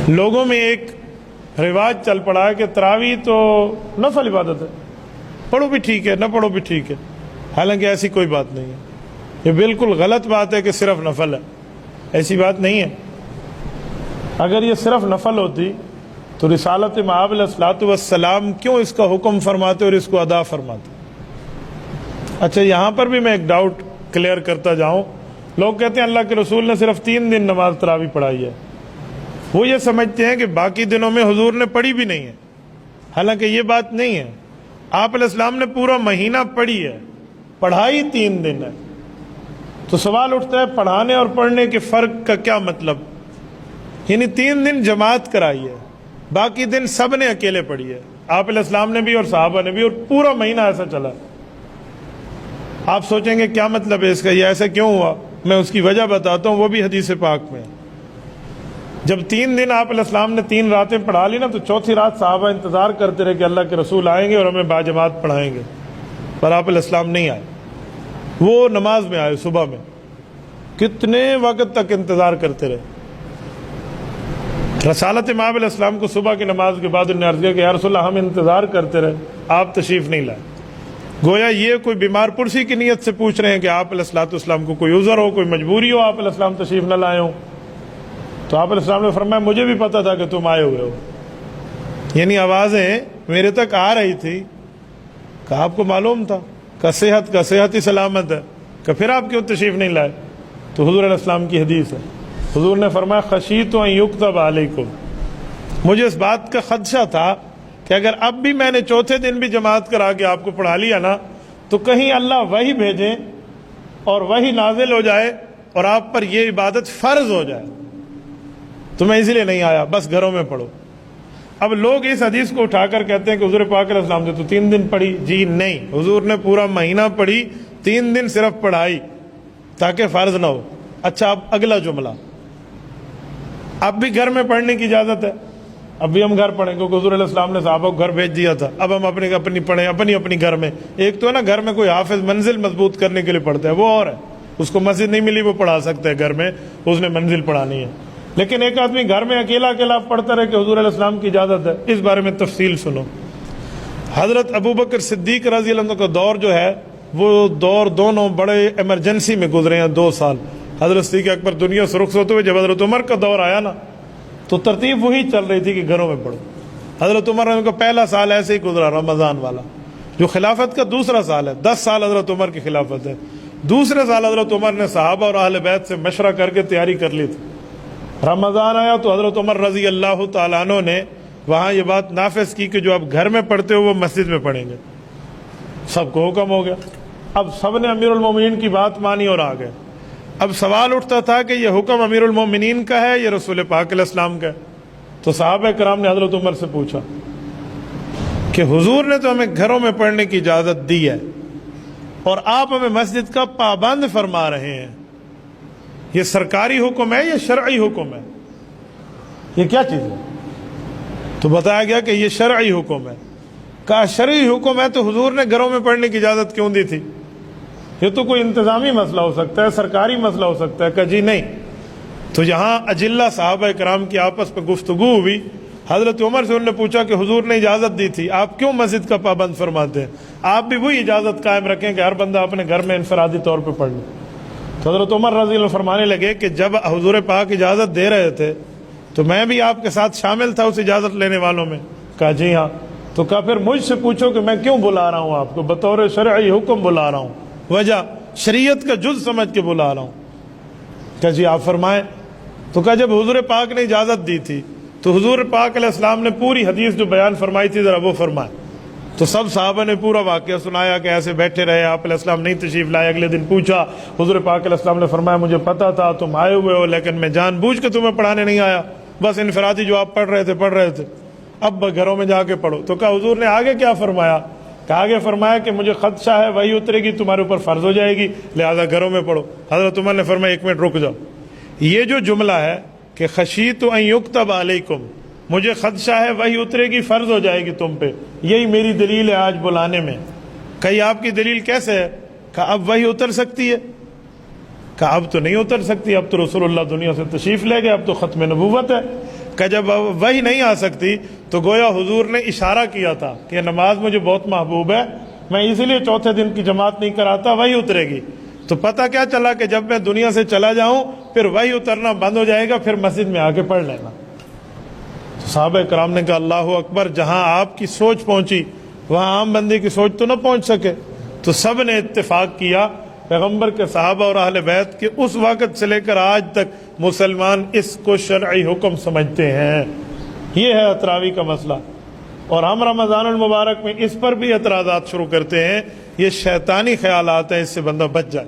لوگوں میں ایک رواج چل پڑا ہے کہ تراویح تو نفل عبادت ہے، پڑھو بھی ٹھیک ہے، نہ پڑھو بھی ٹھیک ہے، حالانکہ ایسی کوئی بات نہیں ہے۔ یہ بالکل غلط بات ہے کہ صرف نفل ہے، ایسی بات نہیں ہے۔ اگر یہ صرف نفل ہوتی تو رسالت مآب علیہ الصلوۃ والسلام کیوں اس کا حکم فرماتے اور اس کو ادا فرماتے؟ اچھا، یہاں پر بھی میں ایک ڈاؤٹ کلیئر کرتا جاؤں۔ لوگ کہتے ہیں اللہ کے رسول نے صرف 3 دن نماز تراویح پڑھائی ہے، وہ یہ سمجھتے ہیں کہ باقی دنوں میں حضور نے پڑھی بھی نہیں ہے، حالانکہ یہ بات نہیں ہے۔ آپ علیہ السلام نے پورا مہینہ پڑھی ہے، پڑھائی 3 دن ہے۔ تو سوال اٹھتا ہے پڑھانے اور پڑھنے کے فرق کا کیا مطلب؟ یعنی 3 دن جماعت کرائی ہے، باقی دن سب نے اکیلے پڑھی ہے، آپ علیہ السلام نے بھی اور صحابہ نے بھی، اور پورا مہینہ ایسا چلا۔ آپ سوچیں گے کیا مطلب ہے اس کا، یہ ایسا کیوں ہوا؟ میں اس کی وجہ بتاتا ہوں، وہ بھی حدیث پاک میں۔ جب 3 دن آپ علیہ السلام نے 3 راتیں پڑھا لی نا، تو چوتھی رات صحابہ انتظار کرتے رہے کہ اللہ کے رسول آئیں گے اور ہمیں باجماعت پڑھائیں گے، پر آپ علیہ السلام نہیں آئے۔ وہ نماز میں آئے صبح میں، کتنے وقت تک انتظار کرتے رہے۔ رسالت مآب علیہ السلام کو صبح کی نماز کے بعد انہوں نے عرض کیا کہ یا رسول اللہ ہم انتظار کرتے رہے، آپ تشریف نہیں لائے۔ گویا یہ کوئی بیمار پرسی کی نیت سے پوچھ رہے ہیں کہ آپ علیہ السلام کو کوئی عذر ہو، کوئی مجبوری ہو، آپ علیہ السلام تشریف نہ لائے ہوں۔ تو آپ علیہ السلام نے فرمایا مجھے بھی پتا تھا کہ تم آئے ہوئے ہو، یعنی آوازیں میرے تک آ رہی تھی کہ آپ کو معلوم تھا کہ صحت ہی سلامت ہے، کہ پھر آپ کیوں تشریف نہیں لائے؟ تو حضور علیہ السلام کی حدیث ہے، حضور نے فرمایا خشیت ان یکتب علیکم، مجھے اس بات کا خدشہ تھا کہ اگر اب بھی میں نے چوتھے دن بھی جماعت کرا کے آپ کو پڑھا لیا نا، تو کہیں اللہ وہی بھیجے اور وہی نازل ہو جائے اور آپ پر یہ عبادت فرض ہو جائے، تو میں اسی لیے نہیں آیا، بس گھروں میں پڑھو۔ اب لوگ اس حدیث کو اٹھا کر کہتے ہیں کہ حضور پاک علیہ السلام نے تو 3 دن پڑھی۔ جی نہیں، حضور نے پورا مہینہ پڑھی، 3 دن صرف پڑھائی تاکہ فرض نہ ہو۔ اچھا، اب اگلا جملہ، اب بھی گھر میں پڑھنے کی اجازت ہے، اب بھی ہم گھر پڑھیں، کیونکہ حضور علیہ السلام نے صحابہ کو گھر بھیج دیا تھا، اب ہم اپنی پڑھیں اپنی گھر میں۔ ایک تو ہے نا گھر میں کوئی حافظ منزل مضبوط کرنے کے لیے پڑھتا ہے، وہ اور ہے، اس کو مسجد نہیں ملی وہ پڑھا سکتا ہے گھر میں، اس نے منزل پڑھانی ہے۔ لیکن ایک آدمی گھر میں اکیلا پڑھتا رہے کہ حضور علیہ السلام کی اجازت ہے، اس بارے میں تفصیل سنو۔ حضرت ابوبکر صدیق رضی اللہ عنہ کا دور جو ہے، وہ دور دونوں بڑے ایمرجنسی میں گزرے ہیں، 2 سال۔ حضرت صدیق اکبر دنیا سے رخصت ہوئے، جب حضرت عمر کا دور آیا نا، تو ترتیب وہی چل رہی تھی کہ گھروں میں پڑھو۔ حضرت عمر کا پہلا سال ایسے ہی گزرا، رمضان والا، جو خلافت کا دوسرا سال ہے، 10 سال حضرت عمر کی خلافت ہے۔ دوسرے سال حضرت عمر نے صحابہ اور اہل بیت سے مشورہ کر کے تیاری کر لی تھی۔ رمضان آیا تو حضرت عمر رضی اللہ تعالیٰ عنہ نے وہاں یہ بات نافذ کی کہ جو آپ گھر میں پڑھتے ہو وہ مسجد میں پڑھیں گے۔ سب کو حکم ہو گیا، اب سب نے امیر المومنین کی بات مانی اور آ گئے۔ اب سوال اٹھتا تھا کہ یہ حکم امیر المومنین کا ہے یا رسول پاک علیہ السلام کا ہے؟ تو صحابہ کرام نے حضرت عمر سے پوچھا کہ حضور نے تو ہمیں گھروں میں پڑھنے کی اجازت دی ہے اور آپ ہمیں مسجد کا پابند فرما رہے ہیں، یہ سرکاری حکم ہے یا شرعی حکم ہے؟ یہ کیا چیز ہے؟ تو بتایا گیا کہ یہ شرعی حکم ہے۔ کہا شرعی حکم ہے تو حضور نے گھروں میں پڑھنے کی اجازت کیوں دی تھی؟ یہ تو کوئی انتظامی مسئلہ ہو سکتا ہے، سرکاری مسئلہ ہو سکتا ہے۔ کہا جی نہیں۔ تو یہاں اجلہ صحابہ کرام کی آپس میں گفتگو ہوئی، حضرت عمر سے انہوں نے پوچھا کہ حضور نے اجازت دی تھی، آپ کیوں مسجد کا پابند فرماتے ہیں؟ آپ بھی وہی اجازت قائم رکھیں کہ ہر بندہ اپنے گھر میں انفرادی طور پہ پڑھ لے۔ تو حضرت عمر رضی اللہ عنہ فرمانے لگے کہ جب حضور پاک اجازت دے رہے تھے تو میں بھی آپ کے ساتھ شامل تھا اس اجازت لینے والوں میں۔ کہا جی ہاں۔ تو کہا پھر مجھ سے پوچھو کہ میں کیوں بلا رہا ہوں آپ کو، بطور شرعی حکم بلا رہا ہوں، وجہ شریعت کا جز سمجھ کے بلا رہا ہوں۔ کہا جی آپ فرمائیں۔ تو کہا جب حضور پاک نے اجازت دی تھی تو حضور پاک علیہ السلام نے پوری حدیث جو بیان فرمائی تھی ذرا وہ فرمائیں۔ تو سب صحابہ نے پورا واقعہ سنایا کہ ایسے بیٹھے رہے، آپ علیہ السلام نہیں تشریف لائے۔ اگلے دن پوچھا، حضور پاک علیہ السلام نے فرمایا مجھے پتا تھا تم آئے ہوئے ہو، لیکن میں جان بوجھ کے تمہیں پڑھانے نہیں آیا، بس انفرادی جو آپ پڑھ رہے تھے، اب گھروں میں جا کے پڑھو۔ تو کہا حضور نے آگے کیا فرمایا؟ کہ آگے فرمایا کہ مجھے خدشہ ہے وہی اترے گی تمہارے اوپر فرض ہو جائے گی، لہذا گھروں میں پڑھو۔ حضرت عمر نے فرمایا 1 منٹ رک جاؤ، یہ جو جملہ ہے کہ خشیت ان یکتب علیکم، مجھے خدشہ ہے وہی اترے گی فرض ہو جائے گی تم پہ، یہی میری دلیل ہے آج بلانے میں۔ کہیں آپ کی دلیل کیسے ہے؟ کہ اب وہی اتر سکتی ہے؟ کہ اب تو نہیں اتر سکتی، اب تو رسول اللہ دنیا سے تشریف لے گئے، اب تو ختم نبوت ہے۔ کہ جب وہی نہیں آ سکتی تو گویا حضور نے اشارہ کیا تھا کہ نماز مجھے بہت محبوب ہے، میں اسی لیے چوتھے دن کی جماعت نہیں کراتا، وہی اترے گی۔ تو پتہ کیا چلا کہ جب میں دنیا سے چلا جاؤں پھر وہی اترنا بند ہو جائے گا، پھر مسجد میں آ کے پڑھ لینا۔ تو صحابہ کرام نے کہا اللہ اکبر، جہاں آپ کی سوچ پہنچی وہاں عام بندے کی سوچ تو نہ پہنچ سکے۔ تو سب نے اتفاق کیا، پیغمبر کے صحابہ اور اہل بیت کے اس وقت سے لے کر آج تک مسلمان اس کو شرعی حکم سمجھتے ہیں۔ یہ ہے تراویح کا مسئلہ، اور ہم رمضان المبارک میں اس پر بھی اعتراضات شروع کرتے ہیں، یہ شیطانی خیالات ہیں، اس سے بندہ بچ جائے۔